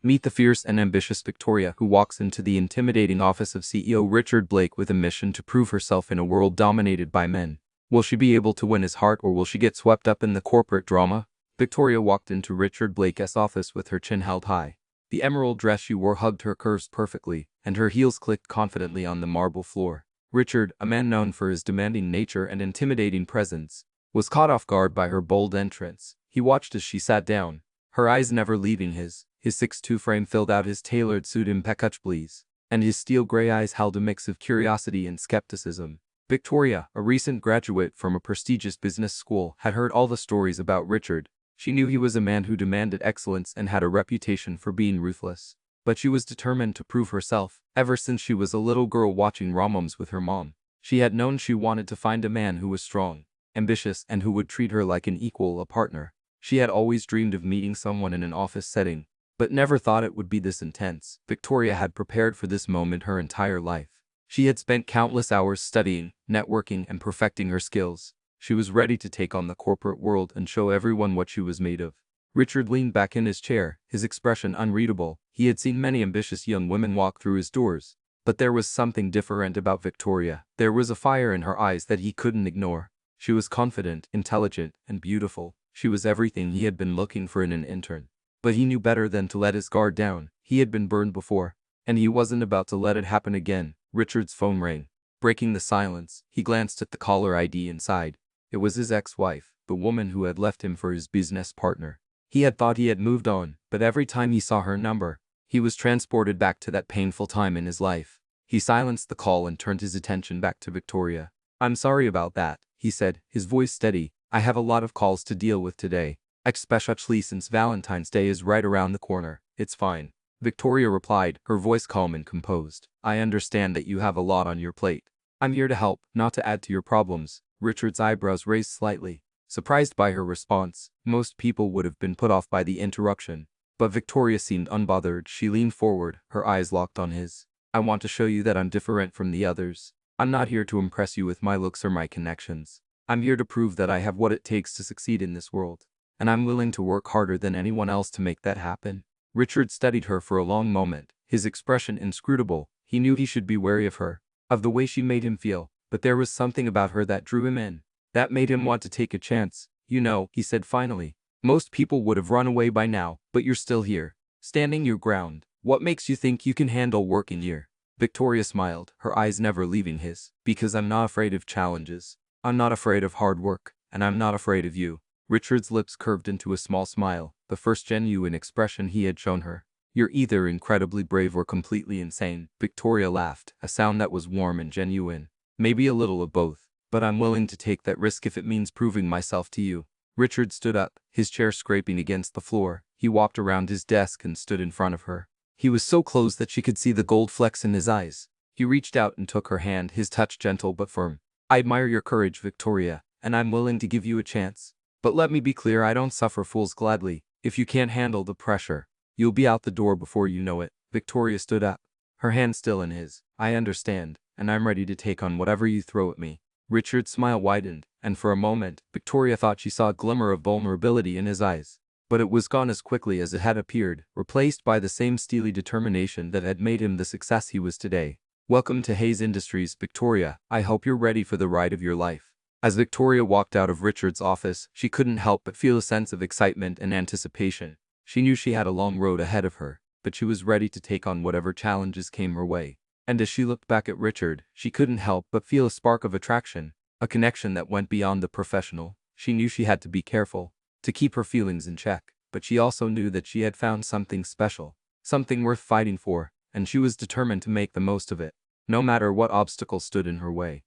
Meet the fierce and ambitious Victoria, who walks into the intimidating office of CEO Richard Blake with a mission to prove herself in a world dominated by men. Will she be able to win his heart, or will she get swept up in the corporate drama? Victoria walked into Richard Blake's office with her chin held high. The emerald dress she wore hugged her curves perfectly, and her heels clicked confidently on the marble floor. Richard, a man known for his demanding nature and intimidating presence, was caught off guard by her bold entrance. He watched as she sat down, her eyes never leaving his. His 6'2" frame filled out his tailored suit impeccably, and his steel gray eyes held a mix of curiosity and skepticism. Victoria, a recent graduate from a prestigious business school, had heard all the stories about Richard. She knew he was a man who demanded excellence and had a reputation for being ruthless. But she was determined to prove herself. Ever since she was a little girl watching rom-coms with her mom, she had known she wanted to find a man who was strong, ambitious, and who would treat her like an equal, a partner. She had always dreamed of meeting someone in an office setting, but never thought it would be this intense. Victoria had prepared for this moment her entire life. She had spent countless hours studying, networking, and perfecting her skills. She was ready to take on the corporate world and show everyone what she was made of. Richard leaned back in his chair, his expression unreadable. He had seen many ambitious young women walk through his doors, but there was something different about Victoria. There was a fire in her eyes that he couldn't ignore. She was confident, intelligent, and beautiful. She was everything he had been looking for in an intern. But he knew better than to let his guard down. He had been burned before, and he wasn't about to let it happen again. Richard's phone rang. Breaking the silence, he glanced at the caller ID inside. It was his ex-wife, the woman who had left him for his business partner. He had thought he had moved on, but every time he saw her number, he was transported back to that painful time in his life. He silenced the call and turned his attention back to Victoria. "I'm sorry about that," he said, his voice steady. "I have a lot of calls to deal with today, especially since Valentine's Day is right around the corner." "It's fine," Victoria replied, her voice calm and composed. "I understand that you have a lot on your plate. I'm here to help, not to add to your problems." Richard's eyebrows raised slightly, surprised by her response. Most people would have been put off by the interruption, but Victoria seemed unbothered. She leaned forward, her eyes locked on his. "I want to show you that I'm different from the others. I'm not here to impress you with my looks or my connections. I'm here to prove that I have what it takes to succeed in this world, and I'm willing to work harder than anyone else to make that happen." Richard studied her for a long moment, his expression inscrutable. He knew he should be wary of her, of the way she made him feel, but there was something about her that drew him in, that made him want to take a chance. "You know," he said finally, "most people would have run away by now, but you're still here, standing your ground. What makes you think you can handle working here?" Victoria smiled, her eyes never leaving his. "Because I'm not afraid of challenges. I'm not afraid of hard work, and I'm not afraid of you." Richard's lips curved into a small smile, the first genuine expression he had shown her. "You're either incredibly brave or completely insane." Victoria laughed, a sound that was warm and genuine. "Maybe a little of both, but I'm willing to take that risk if it means proving myself to you." Richard stood up, his chair scraping against the floor. He walked around his desk and stood in front of her. He was so close that she could see the gold flecks in his eyes. He reached out and took her hand, his touch gentle but firm. "I admire your courage, Victoria, and I'm willing to give you a chance. But let me be clear, I don't suffer fools gladly. If you can't handle the pressure, you'll be out the door before you know it." Victoria stood up, her hand still in his. "I understand, and I'm ready to take on whatever you throw at me." Richard's smile widened, and for a moment, Victoria thought she saw a glimmer of vulnerability in his eyes. But it was gone as quickly as it had appeared, replaced by the same steely determination that had made him the success he was today. "Welcome to Hayes Industries, Victoria. I hope you're ready for the ride of your life." As Victoria walked out of Richard's office, she couldn't help but feel a sense of excitement and anticipation. She knew she had a long road ahead of her, but she was ready to take on whatever challenges came her way. And as she looked back at Richard, she couldn't help but feel a spark of attraction, a connection that went beyond the professional. She knew she had to be careful, to keep her feelings in check, but she also knew that she had found something special, something worth fighting for, and she was determined to make the most of it, no matter what obstacles stood in her way.